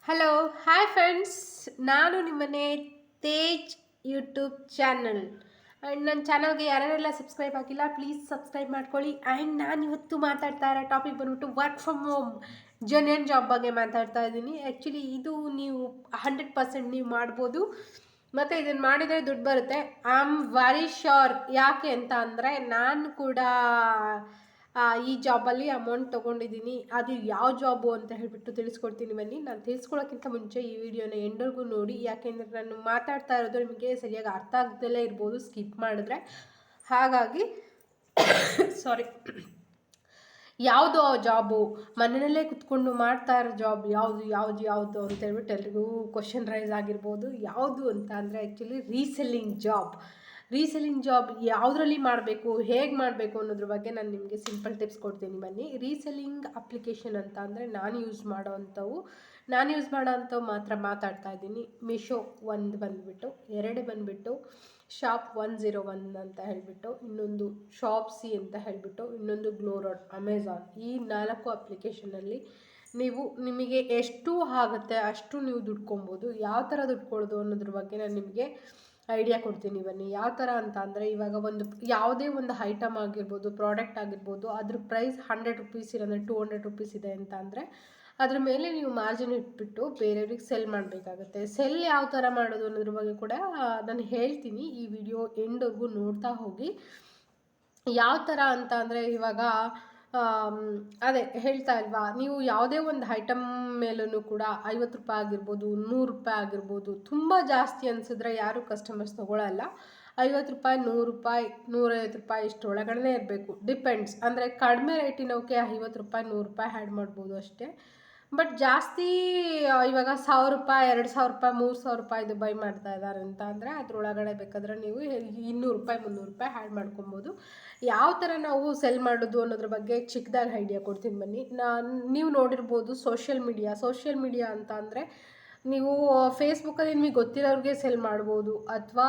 Hello hi friends, ನಾನು ನಿಮ್ಮನೆ Tej YouTube channel. And ನನ್ನ ಚಾನಲ್ಗೆ ಯಾರೆಲ್ಲ ಸಬ್ಸ್ಕ್ರೈಬ್ ಆಗಿಲ್ಲ ಪ್ಲೀಸ್ ಸಬ್ಸ್ಕ್ರೈಬ್ ಮಾಡ್ಕೊಳ್ಳಿ. ಆ್ಯಂಡ್ ನಾನು ಇವತ್ತು ಮಾತಾಡ್ತಾ ಇರೋ ಟಾಪಿಕ್ ಬಂದ್ಬಿಟ್ಟು work from home genuine job ಬಗ್ಗೆ ಮಾತಾಡ್ತಾ ಇದ್ದೀನಿ. ಆ್ಯಕ್ಚುಲಿ ಇದು ನೀವು 100% ನೀವು ಮಾಡ್ಬೋದು ಮತ್ತು ಇದನ್ನು ಮಾಡಿದರೆ ದುಡ್ಡು ಬರುತ್ತೆ. I am very sure. ಯಾಕೆ ಅಂತ ಅಂದರೆ ನಾನು ಕೂಡ ಈ ಜಾಬಲ್ಲಿ ಅಮೌಂಟ್ ತೊಗೊಂಡಿದ್ದೀನಿ. ಅದು ಯಾವ ಜಾಬು ಅಂತ ಹೇಳಿಬಿಟ್ಟು ತಿಳಿಸ್ಕೊಡ್ತೀನಿ ಬನ್ನಿ. ನಾನು ತಿಳಿಸ್ಕೊಳ್ಳೋಕ್ಕಿಂತ ಮುಂಚೆ ಈ ವಿಡಿಯೋನ ಎಂಡರ್ಗೂ ನೋಡಿ, ಯಾಕೆಂದರೆ ನಾನು ಮಾತಾಡ್ತಾ ಇರೋದು ನಿಮಗೆ ಸರಿಯಾಗಿ ಅರ್ಥ ಆಗ್ದಲೇ ಇರ್ಬೋದು ಸ್ಕಿಪ್ ಮಾಡಿದ್ರೆ. ಹಾಗಾಗಿ ಸಾರಿ, ಯಾವುದು ಆ ಜಾಬು, ಮನೆಯಲ್ಲೇ ಕುತ್ಕೊಂಡು ಮಾಡ್ತಾ ಇರೋ ಜಾಬ್ ಯಾವುದು ಯಾವುದು ಯಾವುದು ಅಂತ ಹೇಳ್ಬಿಟ್ಟು ಎಲ್ರಿಗೂ ಕ್ವಶನ್ ರೈಸ್ ಆಗಿರ್ಬೋದು. ಯಾವುದು ಅಂತ ಅಂದರೆ ಆ್ಯಕ್ಚುಲಿ ರೀಸೆಲ್ಲಿಂಗ್ ಜಾಬ್ ಯಾವುದರಲ್ಲಿ ಮಾಡಬೇಕು, ಹೇಗೆ ಮಾಡಬೇಕು ಅನ್ನೋದ್ರ ಬಗ್ಗೆ ನಾನು ನಿಮಗೆ ಸಿಂಪಲ್ ಟಿಪ್ಸ್ ಕೊಡ್ತೀನಿ ಬನ್ನಿ. ರೀಸೆಲ್ಲಿಂಗ್ ಅಪ್ಲಿಕೇಶನ್ ಅಂತ ಅಂದರೆ ನಾನು ಯೂಸ್ ಮಾಡೋವಂಥವು ಮಾತ್ರ ಮಾತಾಡ್ತಾ ಇದ್ದೀನಿ. ಮೀಶೋ ಒಂದು ಬಂದುಬಿಟ್ಟು, ಎರಡು ಬಂದುಬಿಟ್ಟು ಶಾಪ್ 101 ಅಂತ ಹೇಳಿಬಿಟ್ಟು, ಇನ್ನೊಂದು ಶಾಪ್ಸಿ ಅಂತ ಹೇಳಿಬಿಟ್ಟು, ಇನ್ನೊಂದು ಗ್ಲೋರಾಡ್, ಅಮೆಝಾನ್. ಈ 4 ಅಪ್ಲಿಕೇಶನಲ್ಲಿ ನಿಮಗೆ ಎಷ್ಟು ಆಗುತ್ತೆ ಅಷ್ಟು ನೀವು ದುಡ್ಕೊಬೋದು. ಯಾವ ಥರ ದುಡ್ಕೊಳ್ಳೋದು ಅನ್ನೋದ್ರ ಬಗ್ಗೆ ನಾನು ನಿಮಗೆ ಐಡಿಯಾ ಕೊಡ್ತೀನಿ ಬನ್ನಿ. ಯಾವ ಥರ ಅಂತ ಅಂದರೆ, ಇವಾಗ ಯಾವುದೇ ಒಂದು ಐಟಮ್ ಆಗಿರ್ಬೋದು, ಪ್ರಾಡಕ್ಟ್ ಆಗಿರ್ಬೋದು, ಅದ್ರ ಪ್ರೈಸ್ 100 ರುಪೀಸ್ ಇರೋದ್ರೆ 200 ರುಪೀಸ್ ಇದೆ ಅಂತ ಅಂದರೆ ಅದ್ರ ಮೇಲೆ ನೀವು ಮಾರ್ಜಿನ್ ಇಟ್ಬಿಟ್ಟು ಬೇರೆಯವ್ರಿಗೆ ಸೆಲ್ ಮಾಡಬೇಕಾಗತ್ತೆ. ಸೆಲ್ ಯಾವ ಥರ ಮಾಡೋದು ಅನ್ನೋದ್ರ ಬಗ್ಗೆ ಕೂಡ ನಾನು ಹೇಳ್ತೀನಿ. ಈ ವಿಡಿಯೋ ಎಂಡ್ವರೆಗೂ ನೋಡ್ತಾ ಹೋಗಿ. ಯಾವ ಥರ ಅಂತ ಅಂದರೆ, ಇವಾಗ ಅದೇ ಹೇಳ್ತಾ ಇಲ್ವಾ, ನೀವು ಯಾವುದೇ ಒಂದು ಐಟಮ್ ಮೇಲೂ ಕೂಡ 50 ರೂಪಾಯಿ ಆಗಿರ್ಬೋದು, 100 ರೂಪಾಯಿ ಆಗಿರ್ಬೋದು, ತುಂಬ ಜಾಸ್ತಿ ಅನಿಸಿದ್ರೆ ಯಾರು ಕಸ್ಟಮರ್ಸ್ ತೊಗೊಳ್ಳಲ್ಲ. 50 ರೂಪಾಯಿ, 100 ರೂಪಾಯಿ, 150 ರೂಪಾಯಿ ಇಷ್ಟೊಳಗಡೆ ಇರಬೇಕು. ಡಿಪೆಂಡ್ಸ್. ಅಂದರೆ ಕಡಿಮೆ ರೇಟಿನವಕ್ಕೆ 50 ರೂಪಾಯಿ, 100 ರೂಪಾಯಿ ಆ್ಯಡ್ ಮಾಡ್ಬೋದು ಅಷ್ಟೇ. ಬಟ್ ಜಾಸ್ತಿ ಇವಾಗ 1000 ರೂಪಾಯಿ, 2000 ರೂಪಾಯಿ, 3000 ರೂಪಾಯಿದು ಬೈ ಮಾಡ್ತಾ ಇದ್ದಾರೆ ಅಂತ ಅಂದರೆ ಅದರೊಳಗಡೆ ಬೇಕಾದ್ರೆ ನೀವು 200 ರೂಪಾಯಿ, 300 ರೂಪಾಯಿ ಆ್ಯಡ್ ಮಾಡ್ಕೊಬೋದು. ಯಾವ ಥರ ನಾವು ಸೆಲ್ ಮಾಡೋದು ಅನ್ನೋದ್ರ ಬಗ್ಗೆ ಚಿಕ್ಕದಾಗಿ ಐಡಿಯಾ ಕೊಡ್ತೀನಿ ಬನ್ನಿ. ನೀವು ನೋಡಿರ್ಬೋದು ಸೋಷಿಯಲ್ ಮೀಡಿಯಾ ಅಂತ ಅಂದರೆ, ನೀವು ಫೇಸ್ಬುಕ್ಕಲ್ಲಿ ನಿಮಗೆ ಗೊತ್ತಿರೋರಿಗೆ ಸೆಲ್ ಮಾಡ್ಬೋದು. ಅಥವಾ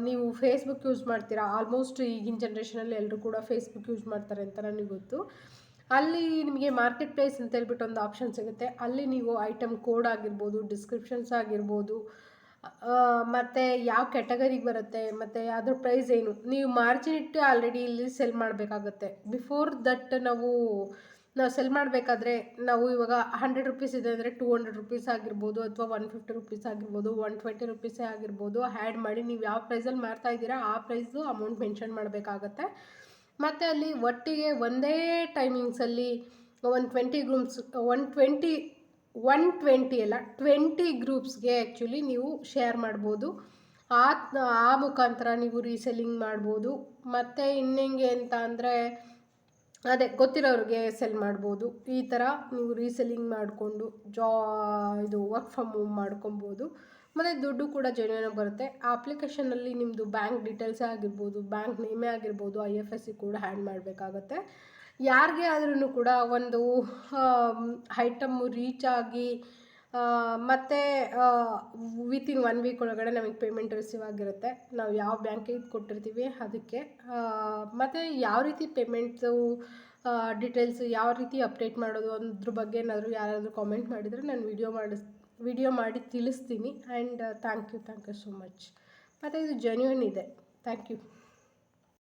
ನೀವು ಫೇಸ್ಬುಕ್ ಯೂಸ್ ಮಾಡ್ತೀರಾ, ಆಲ್ಮೋಸ್ಟ್ ಈಗಿನ ಜನ್ರೇಷನಲ್ಲಿ ಎಲ್ಲರೂ ಕೂಡ ಫೇಸ್ಬುಕ್ ಯೂಸ್ ಮಾಡ್ತಾರೆ ಅಂತ ನನಗೆ ಗೊತ್ತು. ಅಲ್ಲಿ ನಿಮಗೆ ಮಾರ್ಕೆಟ್ ಪ್ಲೇಸ್ ಅಂತ ಹೇಳ್ಬಿಟ್ಟು ಒಂದು ಆಪ್ಷನ್ ಸಿಗುತ್ತೆ. ಅಲ್ಲಿ ನೀವು ಐಟಮ್ ಕೋಡ್ ಆಗಿರ್ಬೋದು, ಡಿಸ್ಕ್ರಿಪ್ಷನ್ಸ್ ಆಗಿರ್ಬೋದು, ಮತ್ತು ಯಾವ ಕ್ಯಾಟಗರಿಗೆ ಬರುತ್ತೆ, ಮತ್ತು ಅದ್ರ ಪ್ರೈಸ್ ಏನು, ನೀವು ಮಾರ್ಜಿನ್ ಇಟ್ಟು ಆಲ್ರೆಡಿ ಇಲ್ಲಿ ಸೆಲ್ ಮಾಡಬೇಕಾಗತ್ತೆ. ಬಿಫೋರ್ ದಟ್ ನಾವು ಸೆಲ್ ಮಾಡಬೇಕಾದ್ರೆ ನಾವು ಇವಾಗ 100 ರುಪೀಸ್ ಇದೆ ಅಂದರೆ 200 ರುಪೀಸ್ ಆಗಿರ್ಬೋದು, ಅಥವಾ 150 ರುಪೀಸ್ ಆಗಿರ್ಬೋದು, 120 ರುಪೀಸೇ ಆಗಿರ್ಬೋದು ಆ್ಯಡ್ ಮಾಡಿ ನೀವು ಯಾವ ಪ್ರೈಸಲ್ಲಿ ಮಾರ್ತಾ ಇದ್ದೀರಾ ಆ ಪ್ರೈಸು ಅಮೌಂಟ್ ಮೆನ್ಷನ್ ಮಾಡಬೇಕಾಗತ್ತೆ. ಮತ್ತು ಅಲ್ಲಿ ಒಟ್ಟಿಗೆ ಒಂದೇ ಟೈಮಿಂಗ್ಸಲ್ಲಿ 20 ಗ್ರೂಪ್ಸ್ಗೆ ಆ್ಯಕ್ಚುಲಿ ನೀವು ಶೇರ್ ಮಾಡ್ಬೋದು. ಆ ಮುಖಾಂತರ ನೀವು ರೀಸೆಲ್ಲಿಂಗ್ ಮಾಡ್ಬೋದು. ಮತ್ತು ಇನ್ನೆಂಗೆ ಅಂತ ಅಂದರೆ, ಅದೇ ಗೊತ್ತಿರೋರಿಗೆ ಸೆಲ್ ಮಾಡ್ಬೋದು. ಈ ಥರ ನೀವು ರೀಸೆಲ್ಲಿಂಗ್ ಮಾಡಿಕೊಂಡು ಇದು ವರ್ಕ್ ಫ್ರಮ್ ಹೋಮ್ ಮಾಡ್ಕೊಬೋದು. ಮತ್ತು ದುಡ್ಡು ಕೂಡ ಜೆನ್ಯೂನಾಗಿ ಬರುತ್ತೆ. ಆ ಅಪ್ಲಿಕೇಶನಲ್ಲಿ ನಿಮ್ಮದು ಬ್ಯಾಂಕ್ ಡೀಟೇಲ್ಸೇ ಆಗಿರ್ಬೋದು, ಬ್ಯಾಂಕ್ ನೇಮೇ ಆಗಿರ್ಬೋದು, IFSC ಕೂಡ ಆ್ಯಡ್ ಮಾಡಬೇಕಾಗತ್ತೆ. ಯಾರಿಗೆ ಆದ್ರೂ ಕೂಡ ಒಂದು ಐಟಮ್ಮು ರೀಚ್ ಆಗಿ ಮತ್ತು ವಿತಿನ್ 1 ವೀಕ್ ಒಳಗಡೆ ನಮಗೆ ಪೇಮೆಂಟ್ ರಿಸೀವ್ ಆಗಿರುತ್ತೆ. ನಾವು ಯಾವ ಬ್ಯಾಂಕಿಗೆ ಕೊಟ್ಟಿರ್ತೀವಿ ಅದಕ್ಕೆ. ಮತ್ತು ಯಾವ ರೀತಿ ಪೇಮೆಂಟ್ಸು ಡೀಟೇಲ್ಸು ಯಾವ ರೀತಿ ಅಪ್ಡೇಟ್ ಮಾಡೋದು ಅದ್ರ ಬಗ್ಗೆ ಏನಾದರೂ ಯಾರಾದರೂ ಕಾಮೆಂಟ್ ಮಾಡಿದರೆ ನಾನು ವಿಡಿಯೋ ಮಾಡಿ ತಿಳಿಸ್ತೀನಿ. And thank you so much. ಮತ್ತು ಇದು ಜೆನ್ಯೂನ್ ಇದೆ. Thank you.